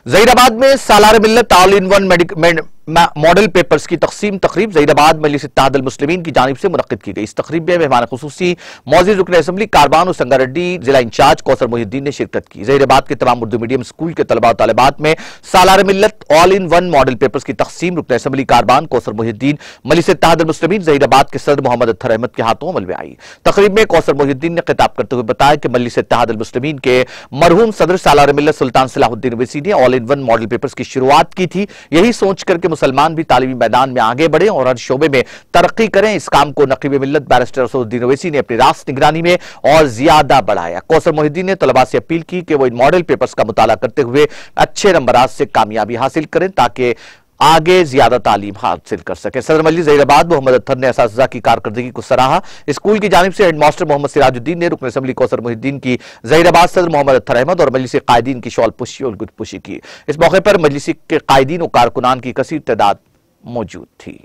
ज़हीराबाद में सालार मिल्लत all in one model papers की तकसीम तकरीब ज़हीराबाद मजलिस इत्तेहाद अल मुस्लिमीन की जानिब से मुनक्किद की गई। इस तकरीब में मेहमान खुसूसी मौजूद रुकन असम्बली कारबान और संगारेड्डी जिला इंचार्ज कौसर मोहिउद्दीन ने शिरकत की। ज़हीराबाद के तमाम उर्दू मीडियम स्कूल के तलबा और तालिबात में सालार मिल्लत all in one model papers की तकसीम रुकन असम्बली कारबान कौसर मोहिउद्दीन मजलिस इत्तेहाद अल मुस्लिमीन ज़हीराबाद के सदर मोहम्मद अत्तर अहमद के हाथों अमल में आई। तकरीब में कौसर मोहिउद्दीन ने खिताब करते हुए बताया कि मजलिस इत्तेहाद अल मुस्लिमीन के मरहूम सदर सालार मिल्लत सुल्तान सलाहुद्दीन ओवैसी ने all in one model papers की शुरुआत की थी। यही सोच करके मुसलमान भी तालीमी मैदान में आगे बढ़े और हर शोबे में तरक्की करें। इस काम को नकीब मिल्लत बैरिस्टर असदुद्दीन ओवैसी ने अपनी रास्त निगरानी में और ज्यादा बढ़ाया। कौसर मोहिउद्दीन ने तलबा से अपील की कि वो इन मॉडल पेपर्स का मुताला करते हुए अच्छे नंबरात से कामयाबी हासिल करें ताकि आगे ज्यादा तालीम हासिल कर सके। सदर मजलिस ज़हीराबाद मोहम्मद अत्तर ने असातिज़ा की कारकर्दगी को सराहा। स्कूल की जानिब से हेडमास्टर मोहम्मद सिराजुद्दीन ने रुकन असम्बली कौसर मोहिउद्दीन की ज़हीराबाद सदर मोहम्मद अत्तर अहमद और मजलिस कायदीन की शॉल पुशी और गुदपुशी की। इस मौके पर मजलिस के कायदीन और कारकुनान की कसीर तादाद मौजूद थी।